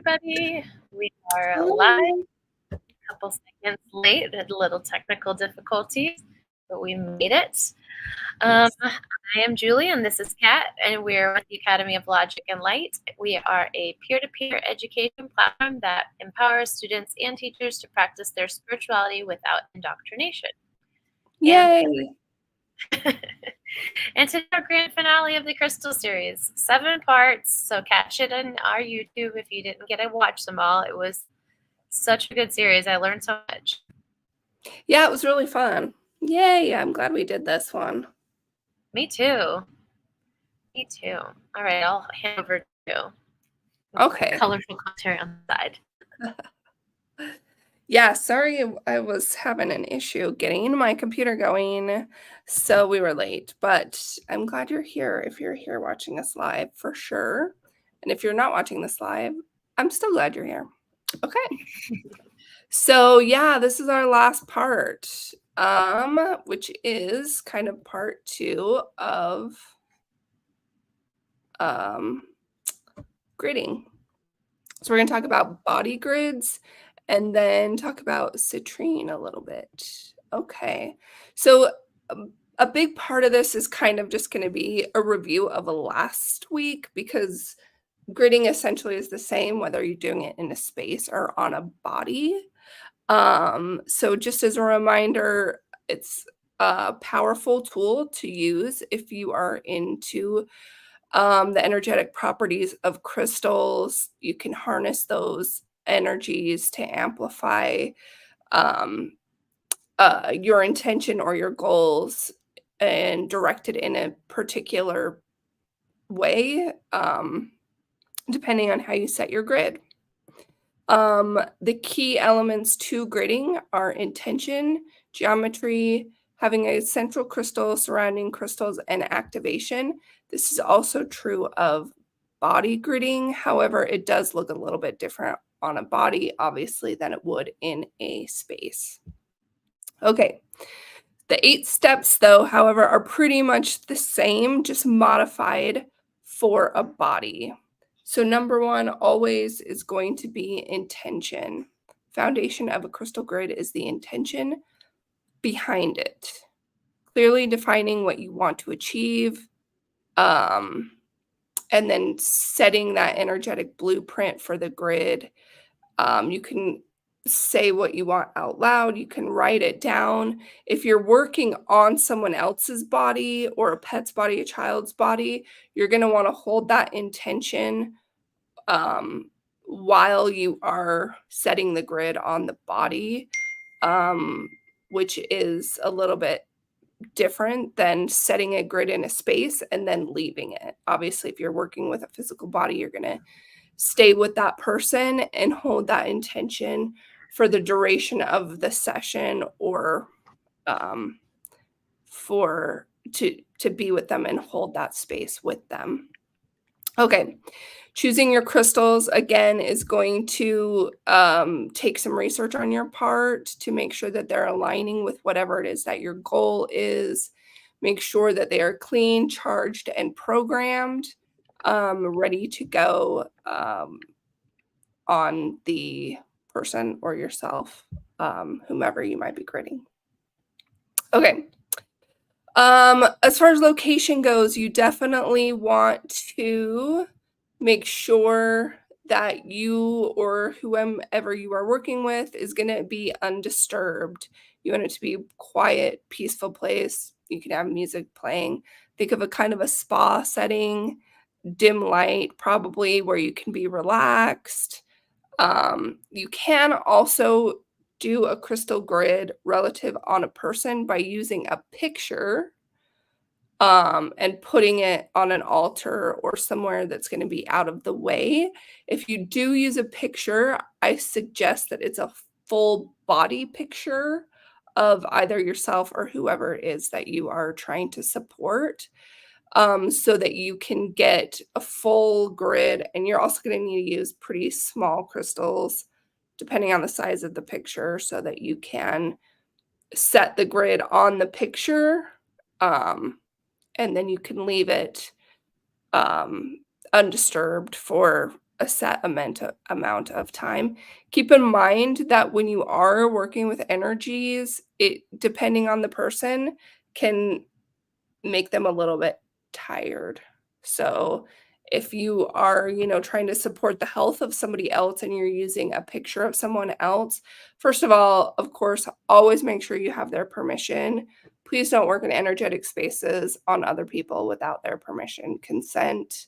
everybody. We are Hi. live. A couple seconds late, had a little technical difficulties, but we made it. I am Julie, and this is Kat, and we're with the Academy of Logic and Light. We are a peer-to-peer education platform that empowers students and teachers to practice their spirituality without indoctrination. Yay! And today our grand finale of the Crystal series, 7 parts. So catch it on our YouTube if you didn't get to watch them all. It was such a good series. I learned so much. Yeah, it was really fun. Yay! I'm glad we did this one. Me too. Me too. All right, I'll hand over to you. Okay. Colorful commentary on the side. Yeah, sorry, I was having an issue getting my computer going, so we were late. But I'm glad you're here if you're here watching us live for sure. And if you're not watching this live, I'm still glad you're here. Okay. So yeah, this is our last part, which is kind of part 2 of gridding. So we're going to talk about body grids and then talk about citrine a little bit. Okay. So a big part of this is kind of just going to be a review of last week, because gridding essentially is the same whether you're doing it in a space or on a body. So just as a reminder, it's a powerful tool to use if you are into the energetic properties of crystals. You can harness those energies to amplify your intention or your goals and direct it in a particular way, depending on how you set your grid. The key elements to gridding are intention, geometry, having a central crystal, surrounding crystals, and activation. This is also true of body gridding. However, it does look a little bit different on a body, obviously, than it would in a space. Okay. The 8 steps, though, however, are pretty much the same, just modified for a body. So number 1 always is going to be intention. Foundation of a crystal grid is the intention behind it. Clearly defining what you want to achieve, and then setting that energetic blueprint for the grid. You can say what you want out loud. You can write it down. If you're working on someone else's body or a pet's body, a child's body, you're going to want to hold that intention while you are setting the grid on the body, which is a little bit different than setting a grid in a space and then leaving it. Obviously, if you're working with a physical body, you're going to stay with that person and hold that intention for the duration of the session, or to be with them and hold that space with them. Okay. Choosing your crystals, again, is going to take some research on your part to make sure that they're aligning with whatever it is that your goal is. Make sure that they are clean, charged, and programmed, ready to go on the person or yourself, whomever you might be gridding. Okay. As far as location goes, you definitely want to make sure that you or whomever you are working with is going to be undisturbed. You want it to be a quiet, peaceful place. You can have music playing. Think of a kind of a spa setting, dim light, probably, where you can be relaxed. You can also do a crystal grid relative on a person by using a picture and putting it on an altar or somewhere that's going to be out of the way. If you do use a picture, I suggest that it's a full body picture of either yourself or whoever it is that you are trying to support, so that you can get a full grid. And you're also going to need to use pretty small crystals, depending on the size of the picture, so that you can set the grid on the picture. And then you can leave it undisturbed for a set amount of time. Keep in mind that when you are working with energies, it depending on the person, can make them a little bit tired. So if you are, trying to support the health of somebody else and you're using a picture of someone else, first of all, of course, always make sure you have their permission. Please don't work in energetic spaces on other people without their permission. Consent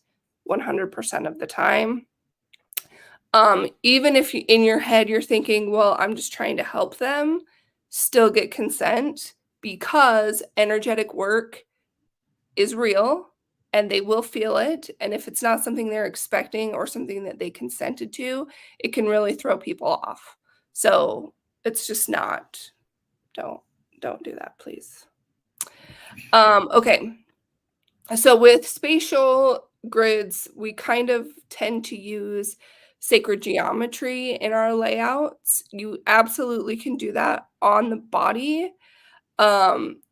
100% of the time. Even if in your head you're thinking, well, I'm just trying to help them, still get consent, because energetic work is real and they will feel it. And if it's not something they're expecting or something that they consented to, it can really throw people off. So it's just not, don't do that, please. Okay. So with spatial grids, we kind of tend to use sacred geometry in our layouts. You absolutely can do that on the body.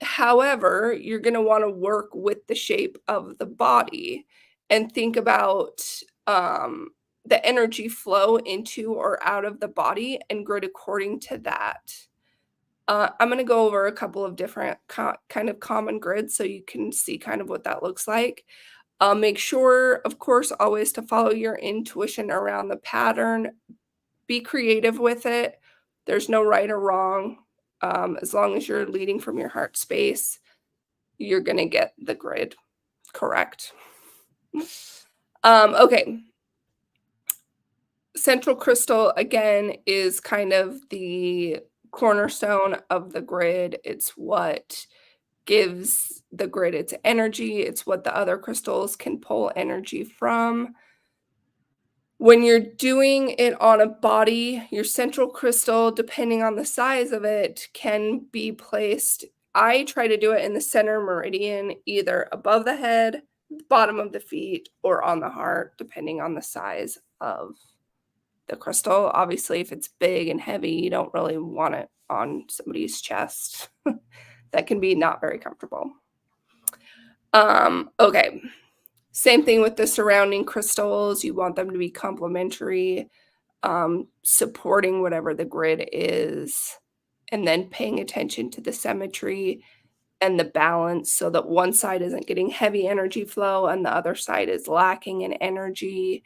However, you're going to want to work with the shape of the body and think about the energy flow into or out of the body and grid according to that. I'm going to go over a couple of different kind of common grids so you can see kind of what that looks like. Make sure, of course, always to follow your intuition around the pattern. Be creative with it. There's no right or wrong. As long as you're leading from your heart space, you're going to get the grid correct. Okay. Central crystal, again, is kind of the cornerstone of the grid. It's what gives the grid its energy. It's what the other crystals can pull energy from. When you're doing it on a body, your central crystal, depending on the size of it, can be placed. I try to do it in the center meridian, either above the head, bottom of the feet, or on the heart, depending on the size of the crystal. Obviously, if it's big and heavy, you don't really want it on somebody's chest. That can be not very comfortable. Okay. Same thing with the surrounding crystals. You want them to be complementary, supporting whatever the grid is, and then paying attention to the symmetry and the balance so that one side isn't getting heavy energy flow and the other side is lacking in energy.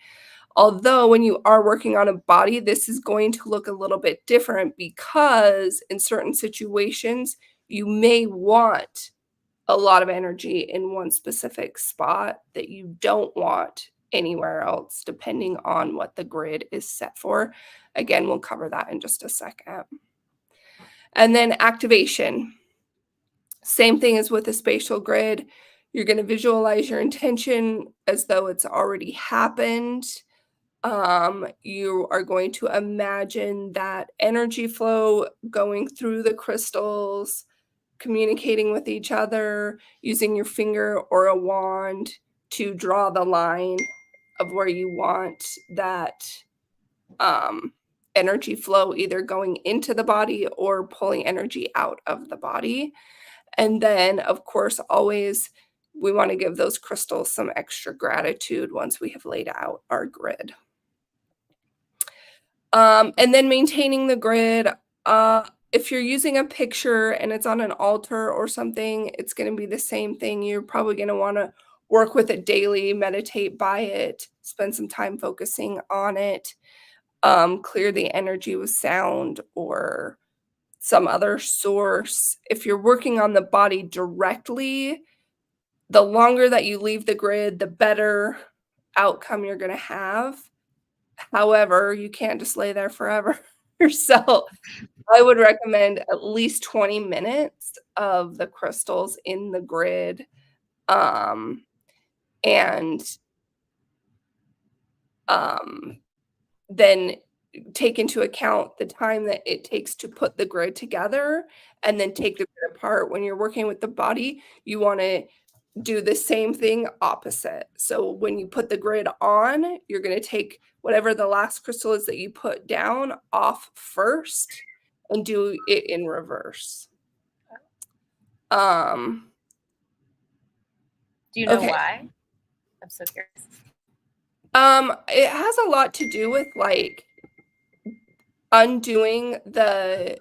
Although when you are working on a body, this is going to look a little bit different because in certain situations, you may want a lot of energy in one specific spot that you don't want anywhere else, depending on what the grid is set for. Again, we'll cover that in just a second. And then activation. Same thing as with a spatial grid. You're going to visualize your intention as though it's already happened. You are going to imagine that energy flow going through the crystals, communicating with each other, using your finger or a wand to draw the line of where you want that energy flow, either going into the body or pulling energy out of the body. And then, of course, always we want to give those crystals some extra gratitude once we have laid out our grid. And then maintaining the grid. If you're using a picture and it's on an altar or something, it's going to be the same thing. You're probably going to want to work with it daily, meditate by it, spend some time focusing on it, clear the energy with sound or some other source. If you're working on the body directly, the longer that you leave the grid, the better outcome you're going to have. However, you can't just lay there forever. So I would recommend at least 20 minutes of the crystals in the grid. And then take into account the time that it takes to put the grid together and then take the grid apart. When you're working with the body, you want to do the same thing opposite. So when you put the grid on, you're going to take whatever the last crystal is that you put down off first and do it in reverse. Do you know Okay. why? I'm so curious. It has a lot to do with, like, undoing the,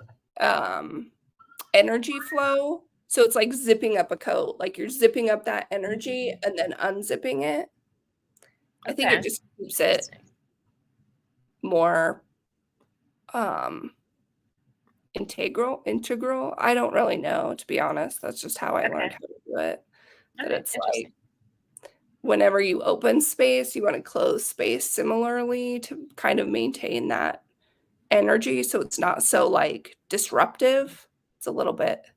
energy flow. So it's like zipping up a coat, like, you're zipping up that energy and then unzipping it. I think it Okay. just keeps it Interesting. more, um, integral? I don't really know, to be honest. That's just how I learned Okay. how to do it, that Okay. it's like Interesting. whenever you open space, you wanna close space similarly to kind of maintain that energy so it's not so, like, disruptive. It's a little bit Makes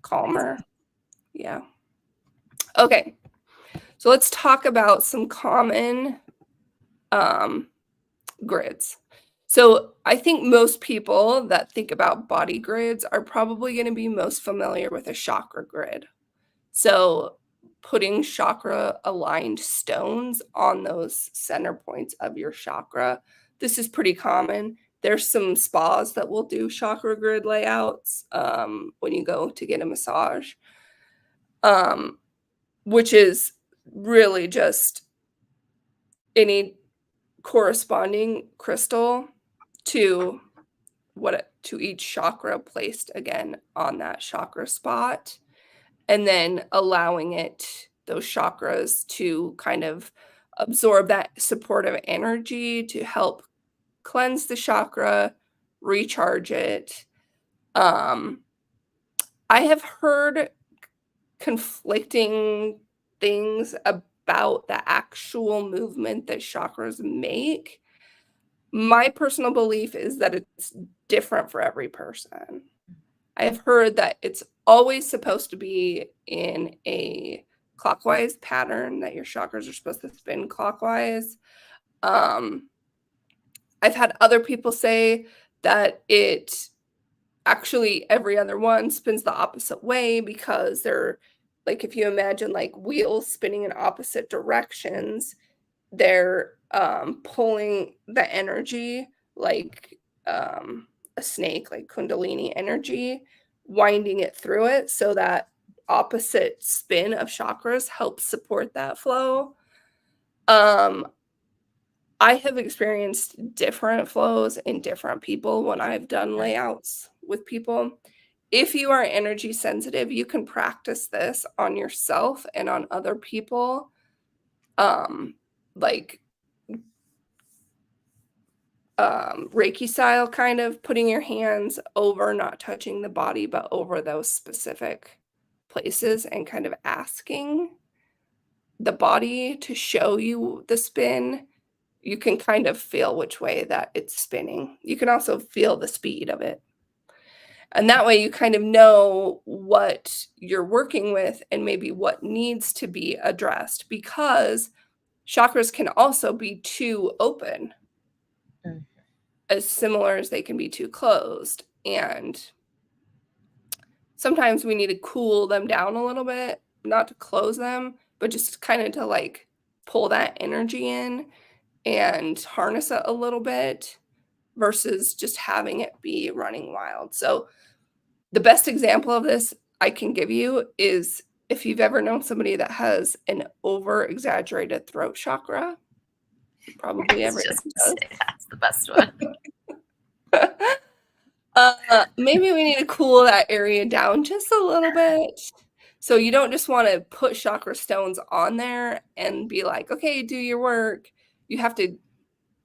calmer. sense. Yeah. Okay. So let's talk about some common, um, grids. So I think most people that think about body grids are probably gonna be most familiar with a chakra grid. So putting chakra-aligned stones on those center points of your chakra, this is pretty common. There's some spas that will do chakra grid layouts, when you go to get a massage, um, which is really just any corresponding crystal to to each chakra placed again on that chakra spot, and then allowing those chakras to kind of absorb that supportive energy to help cleanse the chakra, recharge it. Um, I have heard conflicting things about the actual movement that chakras make. My personal belief is that it's different for every person. I've heard that it's always supposed to be in a clockwise pattern, that your chakras are supposed to spin clockwise. Um, I've had other people say that it actually every other one spins the opposite way because they're like if you imagine like wheels spinning in opposite directions, they're, pulling the energy like, a snake, like kundalini energy, winding it through it so that opposite spin of chakras helps support that flow. Um, I have experienced different flows in different people when I've done Mhm. layouts with people. If you are energy sensitive, you can practice this on yourself and on other people, like Reiki style, kind of putting your hands over, not touching the body, but over those specific places and kind of asking the body to show you the spin. You can kind of feel which way that it's spinning. You can also feel the speed of it. And that way you kind of know what you're working with and maybe what needs to be addressed because chakras can also be too open Mm. as similar as they can be too closed. And sometimes we need to cool them down a little bit, not to close them, but just kind of to like pull that energy in and harness it a little bit versus just having it be running wild. So, the best example of this I can give you is if you've ever known somebody that has an over exaggerated throat chakra, I probably was everyone just gonna does. say that's the best one. Maybe we need to cool that area down just a little bit. So you don't just wanna put chakra stones on there and be like, "Okay, do your work." You have to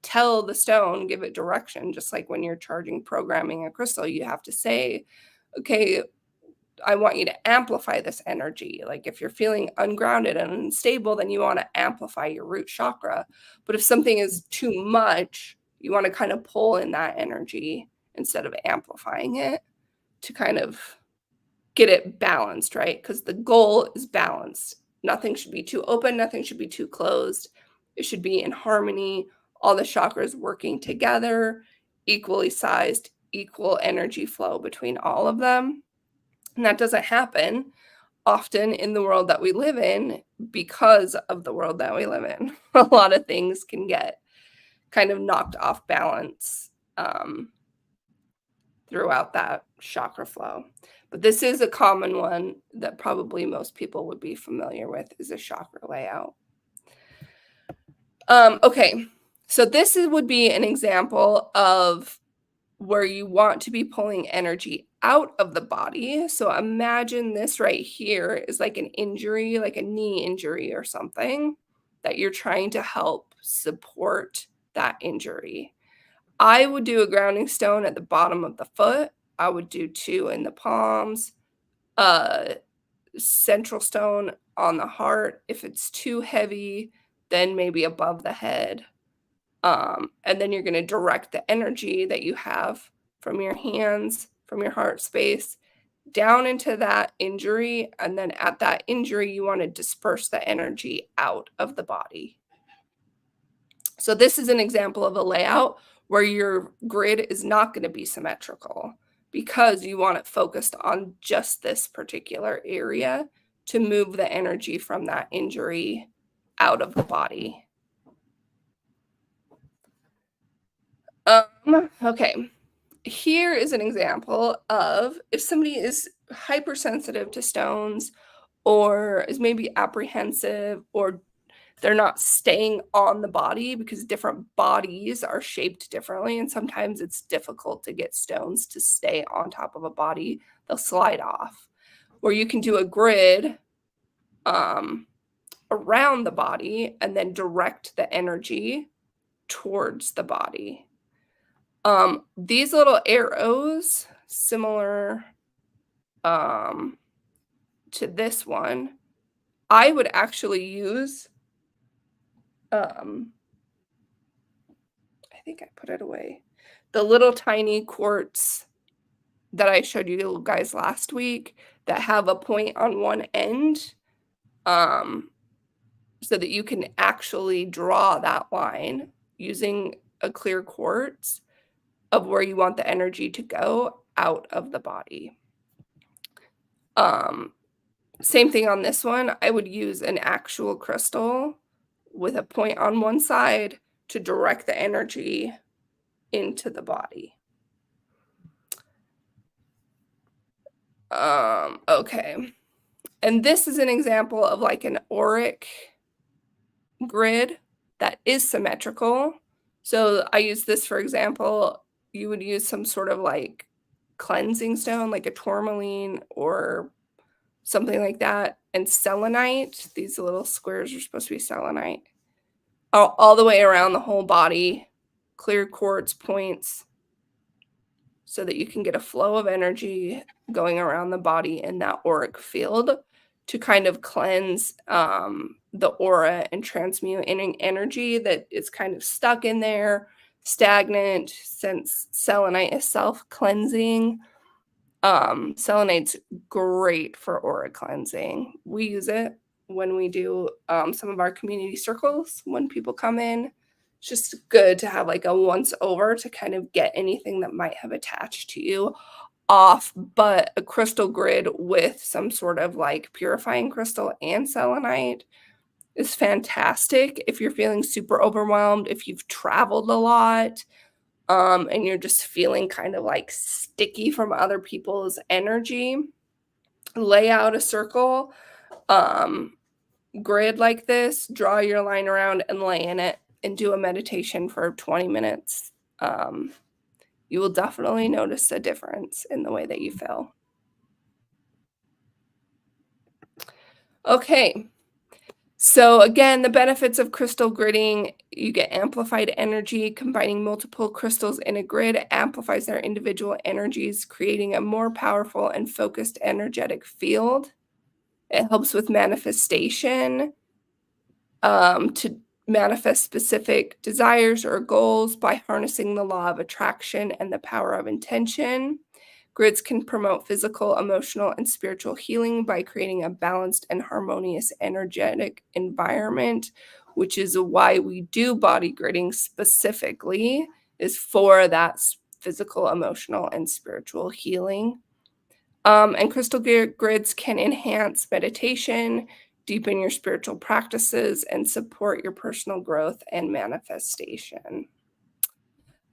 tell the stone, give it direction, just like when you're charging programming a crystal, you have to say, "Okay, I want you to amplify this energy." Like if you're feeling ungrounded and unstable, then you wanna amplify your root chakra. But if something is too much, you wanna kind of pull in that energy instead of amplifying it to kind of get it balanced, right? Because the goal is balance. Nothing should be too open, nothing should be too closed. It should be in harmony, all the chakras working together, equally sized, equal energy flow between all of them. And that doesn't happen often in the world that we live in because of the world that we live in. A lot of things can get kind of knocked off balance throughout that chakra flow. But this is a common one that probably most people would be familiar with is a chakra layout. Okay, so this would be an example of where you want to be pulling energy out of the body. So imagine this right here is like an injury, like a knee injury or something that you're trying to help support that injury. I would do a grounding stone at the bottom of the foot. I would do 2 in the palms, a central stone on the heart. If it's too heavy, then maybe above the head. And then you're going to direct the energy that you have from your hands, from your heart space, down into that injury. And then at that injury, you want to disperse the energy out of the body. So this is an example of a layout where your grid is not going to be symmetrical because you want it focused on just this particular area to move the energy from that injury out of the body. Okay. Here is an example of if somebody is hypersensitive to stones or is maybe apprehensive or they're not staying on the body because different bodies are shaped differently and sometimes it's difficult to get stones to stay on top of a body. They'll slide off. Or you can do a grid around the body and then direct the energy towards the body. These little arrows, similar to this one, I would actually use, I think I put it away, the little tiny quartz that I showed you guys last week that have a point on one end, so that you can actually draw that line using a clear quartz of where you want the energy to go out of the body. Same thing on this one. I would use an actual crystal with a point on one side to direct the energy into the body. Okay. And this is an example of like an auric grid that is symmetrical. So I use this, for example, you would use some sort of like cleansing stone, like a tourmaline or something like that. And selenite, these little squares are supposed to be selenite, all the way around the whole body, clear quartz points, so that you can get a flow of energy going around the body in that auric field to kind of cleanse the aura and transmute any energy that is kind of stuck in there, stagnant, since selenite is self-cleansing. Selenite's great for aura cleansing. We use it when we do some of our community circles when people come in. It's just good to have like a once over to kind of get anything that might have attached to you off. But a crystal grid with some sort of like purifying crystal and selenite is fantastic if you're feeling super overwhelmed, if you've traveled a lot, and you're just feeling kind of like sticky from other people's energy. Lay out a circle, grid like this, draw your line around and lay in it and do a meditation for 20 minutes. You will definitely notice a difference in the way that you feel. Okay. So again, the benefits of crystal gridding, you get amplified energy. Combining multiple crystals in a grid amplifies their individual energies, creating a more powerful and focused energetic field. It helps with manifestation, to manifest specific desires or goals by harnessing the law of attraction and the power of intention. Grids can promote physical, emotional, and spiritual healing by creating a balanced and harmonious energetic environment, which is why we do body gridding specifically, is for that physical, emotional, and spiritual healing. And crystal grids can enhance meditation, deepen your spiritual practices, and support your personal growth and manifestation.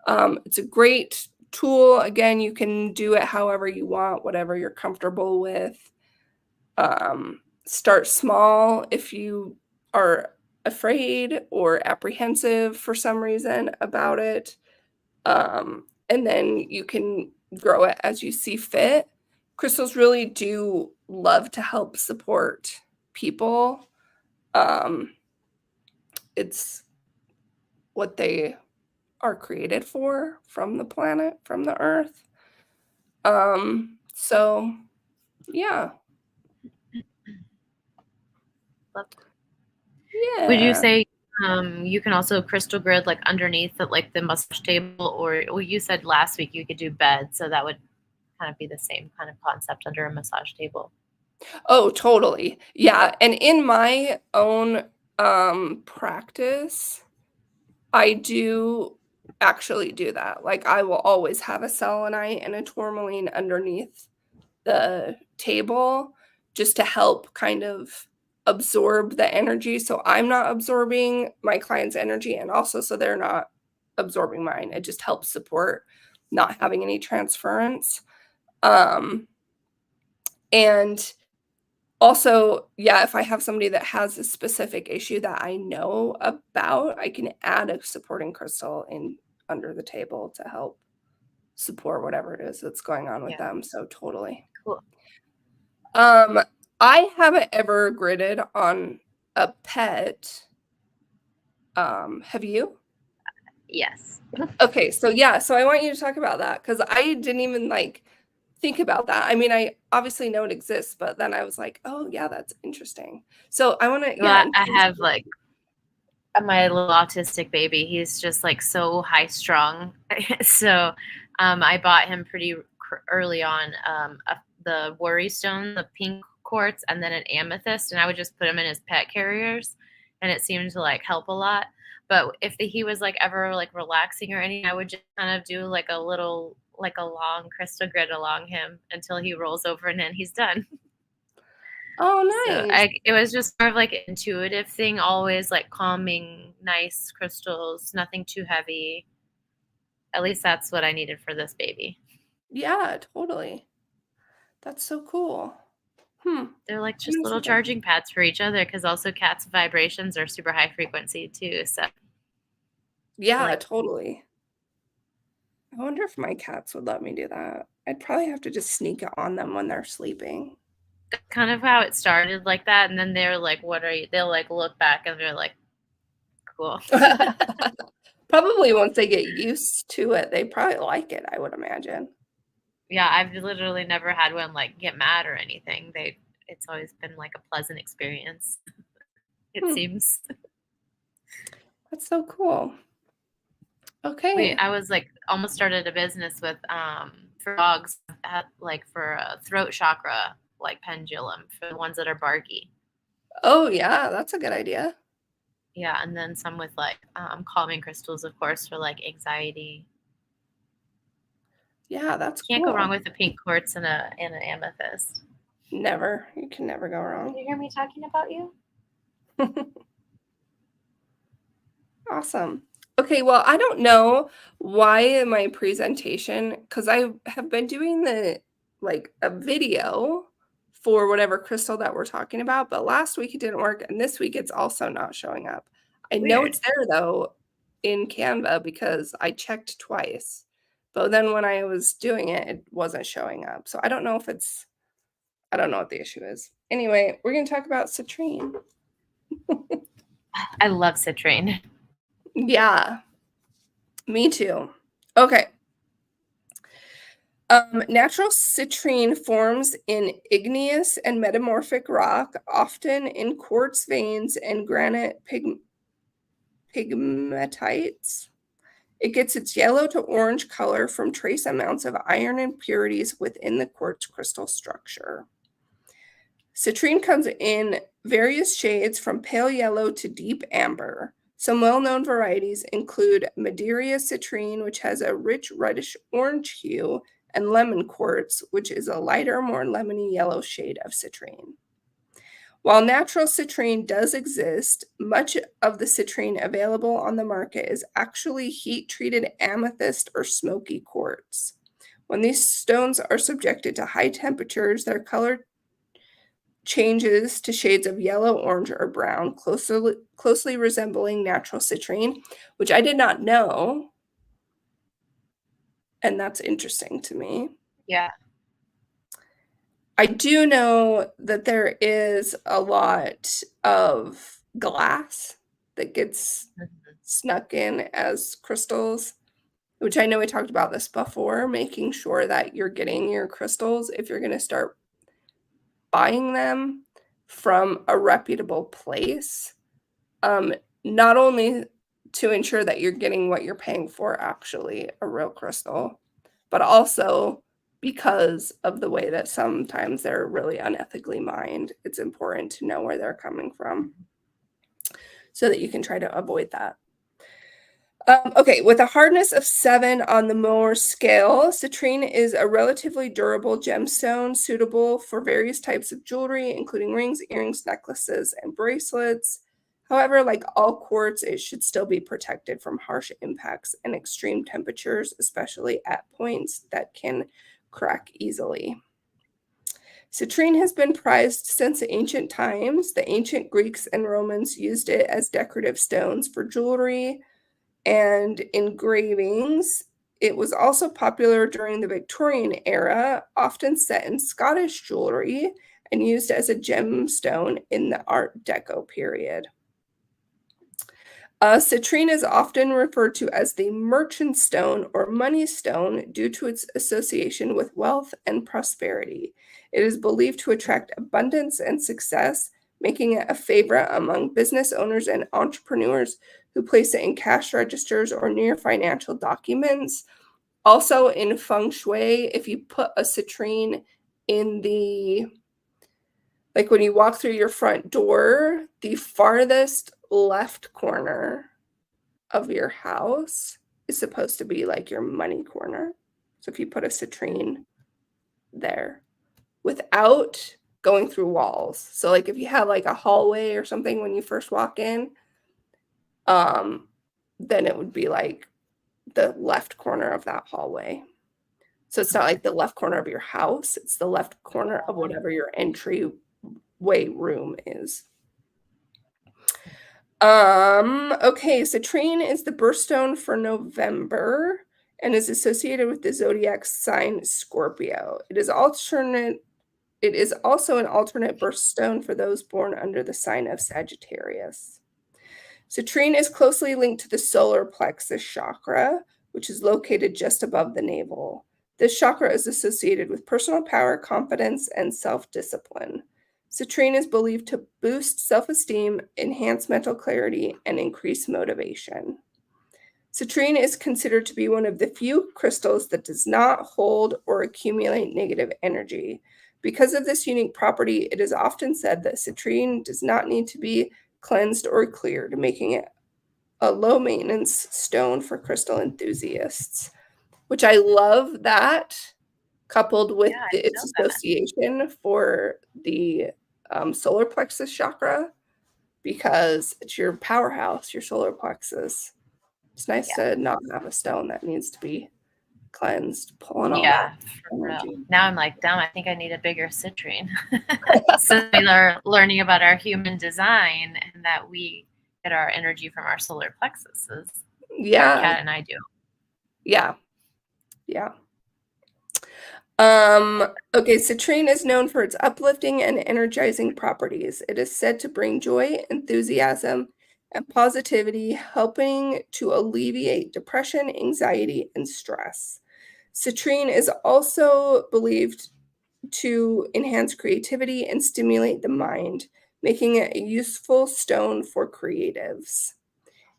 It's a great tool. Again, you can do it however you want, whatever you're comfortable with. Start small if you are afraid or apprehensive for some reason about it. And then you can grow it as you see fit. Crystals really do love to help support people. It's what they are created for from the planet, from the earth. So yeah. Love- Would you Yeah. say you can also crystal grid like underneath the, like the massage table, or well, you said last week you could do bed, so that would kind of be the same kind of concept under a massage table. Oh, totally. Yeah, and in my own, practice, I do actually do that. Like, I will always have a selenite and a tourmaline underneath the table just to help kind of absorb the energy, so I'm not absorbing my client's energy, and also so they're not absorbing mine. It just helps support not having any transference. Um, and also, yeah, if I have somebody that has a specific issue that I know about, I can add a supporting crystal in under the table to help support whatever it is that's going on with Yeah, them, so totally. cool. Um, I haven't ever gridded on a pet. Have you? Yes. Okay, so yeah, so I want you to talk about that because I didn't even, like, think about that. I mean, I obviously know it exists, but then I was like, "Oh, yeah, that's interesting." So I wanna yeah, Well, I introduce have like my little autistic baby. He's just like so high strung. So I bought him pretty early on the worry stone, the pink quartz, and then an amethyst, and I would just put him in his pet carriers, and it seemed to like help a lot. But if he was like ever like relaxing or anything, I would just kind of do like a little like a long crystal grid along him until he rolls over and then he's done. Oh, So nice. it was just more of like an intuitive thing, always like calming, nice crystals, nothing too heavy. At least that's what I needed for this baby. Yeah, totally. That's so cool. Hmm, They're like I'm just gonna little see that. charging pads for each other because also cats' vibrations are super high frequency too. So Yeah, like totally. I wonder if my cats would let me do that. I'd probably have to just sneak it on them when they're sleeping. kind of how it started like that, and then they're like, "What are you?" They'll like look back and they're like, "Cool." Probably once they get used to it, they probably like it, I would imagine. Yeah, I've literally never had one like get mad or anything. It's always been like a pleasant experience. It Hmm, seems. that's so cool. Okay. I was like almost started a business with for dogs at, like for a throat chakra like pendulum for the ones that are barky. Oh, yeah, that's a good idea. Yeah, and then some with like calming crystals, of course, for like anxiety. Yeah, that's Can't go wrong cool. with a pink quartz and an amethyst. Never. You can never go Can wrong. you hear me talking about you? Awesome. Okay, well, I don't know why my presentation, because I have been doing like a video for whatever crystal that we're talking about, but last week it didn't work, and this week it's also not showing up. I know Weird. it's there though in Canva because I checked twice, but then when I was doing it, it wasn't showing up. So I don't know if it's, I don't know what the issue is. Anyway, we're going to talk about citrine. I love citrine. Yeah, me too. Okay. Natural citrine forms in igneous and metamorphic rock, often in quartz veins and granite pegmatites. It gets its yellow to orange color from trace amounts of iron impurities within the quartz crystal structure. Citrine comes in various shades from pale yellow to deep amber. Some well-known varieties include Madeira citrine, which has a rich reddish orange hue, and lemon quartz, which is a lighter, more lemony yellow shade of citrine. While natural citrine does exist, much of the citrine available on the market is actually heat-treated amethyst or smoky quartz. When these stones are subjected to high temperatures, their color changes to shades of yellow, orange, or brown, closely resembling natural citrine, which I did not know. And that's interesting to me. Yeah. I do know that there is a lot of glass that gets Mhm. snuck in as crystals, which I know we talked about this before, making sure that you're getting your crystals, if you're going to start buying them, from a reputable place. Not only to ensure that you're getting what you're paying for, actually, a real crystal, but also because of the way that sometimes they're really unethically mined. It's important to know where they're coming from so that you can try to avoid that. Okay, with a hardness of 7 on the Mohs scale, citrine is a relatively durable gemstone suitable for various types of jewelry, including rings, earrings, necklaces, and bracelets. However, like all quartz, it should still be protected from harsh impacts and extreme temperatures, especially at points that can crack easily. Citrine has been prized since ancient times. The ancient Greeks and Romans used it as decorative stones for jewelry and engravings. It was also popular during the Victorian era, often set in Scottish jewelry and used as a gemstone in the Art Deco period. Citrine is often referred to as the merchant stone or money stone due to its association with wealth and prosperity. It is believed to attract abundance and success, making it a favorite among business owners and entrepreneurs who place it in cash registers or near financial documents. Also, in feng shui, if you put a citrine in like when you walk through your front door, the farthest left corner of your house is supposed to be like your money corner. So if you put a citrine there without going through walls. So like if you have like a hallway or something when you first walk in, then it would be like the left corner of that hallway. So it's not like the left corner of your house, it's the left corner of whatever your entryway room is. Okay, citrine is the birthstone for November and is associated with the zodiac sign Scorpio. It is also an alternate birthstone for those born under the sign of Sagittarius. Citrine is closely linked to the solar plexus chakra, which is located just above the navel. This chakra is associated with personal power, confidence, and self-discipline. Citrine is believed to boost self-esteem, enhance mental clarity, and increase motivation. Citrine is considered to be one of the few crystals that does not hold or accumulate negative energy. Because of this unique property, it is often said that citrine does not need to be cleansed or cleared, making it a low-maintenance stone for crystal enthusiasts, which I love that, coupled with Yeah, I its know that. association for the solar plexus chakra, because it's your powerhouse, your solar plexus. It's nice Yeah. to not have a stone that needs to be cleansed, pulling all that Yeah, for real. energy. Now I'm like, damn, I think I need a bigger citrine. So we are learning about our human design and that we get our energy from our solar plexuses. Yeah, Kat and I do. yeah, yeah. Okay, citrine is known for its uplifting and energizing properties. It is said to bring joy, enthusiasm, and positivity, helping to alleviate depression, anxiety, and stress. Citrine is also believed to enhance creativity and stimulate the mind, making it a useful stone for creatives.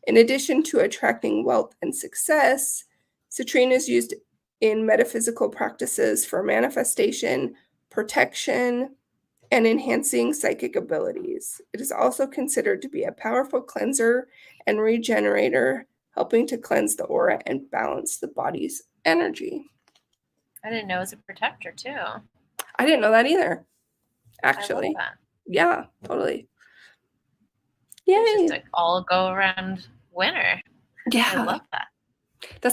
In addition to attracting wealth and success, citrine is used in metaphysical practices for manifestation, protection, and enhancing psychic abilities. It is also considered to be a powerful cleanser and regenerator, helping to cleanse the aura and balance the body's energy. I didn't know it was a protector too. I didn't know that either, I love actually. that. Yeah, totally. It's just Yay. an all go around winner. I Yeah. love that.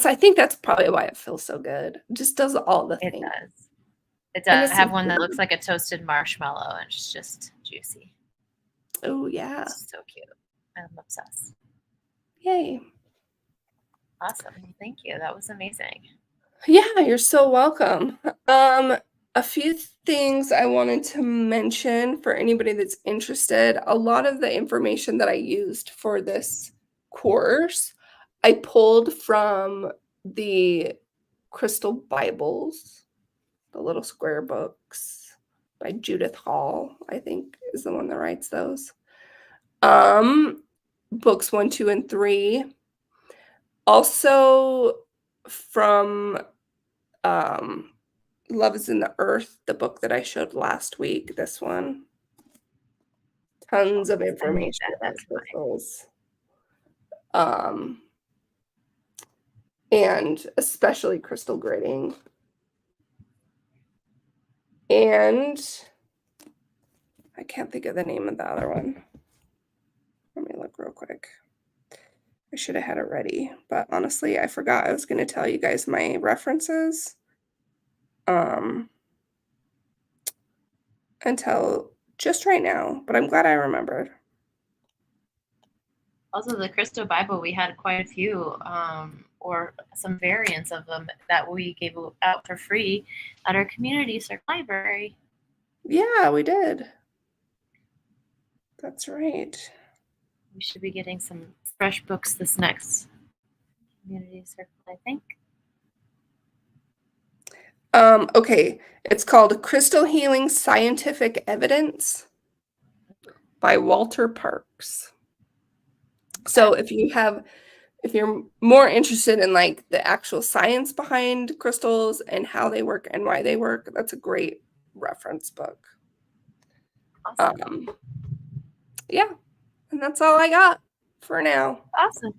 I think that's probably why it feels so good. It just does all the It things. does. It And does it's have one that looks like a toasted marshmallow, and it's just juicy. Oh, yeah. It's so cute. I'm obsessed. Yay. Awesome. Thank you. That was amazing. Yeah, you're so welcome. A few things I wanted to mention for anybody that's interested. A lot of the information that I used for this course, I pulled from the Crystal Bibles, the little square books by Judith Hall, I think is the one that writes those. Books 1, 2, and 3. Also from Love is in the Earth, the book that I showed last week, this one. Tons of information about crystals. And especially crystal grading. And I can't think of the name of the other one. Let me look real quick. I should have had it ready, but honestly, I forgot I was going to tell you guys my references. Until just right now, but I'm glad I remembered. Also, the Crystal Bible, we had quite a few, or some variants of them that we gave out for free at our community circle library. Yeah, we did. That's right. We should be getting some fresh books this next community circle, I think. Okay, it's called Crystal Healing Scientific Evidence by Walter Parks. So if you're more interested in like the actual science behind crystals and how they work and why they work, that's a great reference book. Awesome. Yeah, and that's all I got for now. Awesome.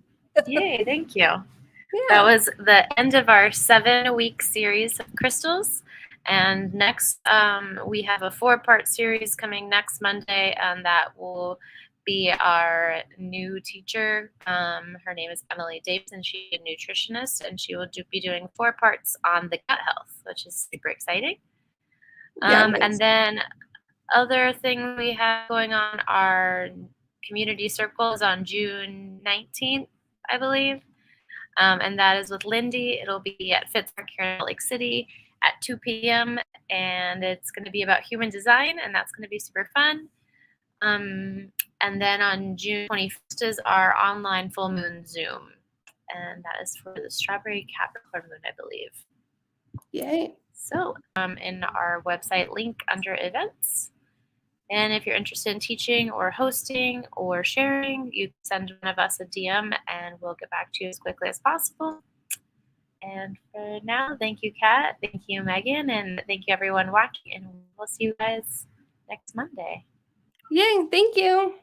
Yay, thank you. Yeah. That was the end of our 7-week series of crystals. And next, we have a 4-part series coming next Monday, and that will be our new teacher. Her name is Emily Davidson. She's a nutritionist, and she will be doing 4 parts on the gut health, which is super exciting. And then other thing we have going on, our community circles on June 19th, I believe. And that is with Lindy. It'll be at Fitzpark here in Lake City at 2 p.m. And it's going to be about human design, and that's going to be super fun. And then on June 21st is our online full moon Zoom. And that is for the Strawberry Capricorn moon, I believe. Yay. So in our website link under events. And if you're interested in teaching or hosting or sharing, you can send one of us a DM and we'll get back to you as quickly as possible. And for now, thank you, Kat. Thank you, Megan. And thank you, everyone watching. And we'll see you guys next Monday. Yay. Thank you.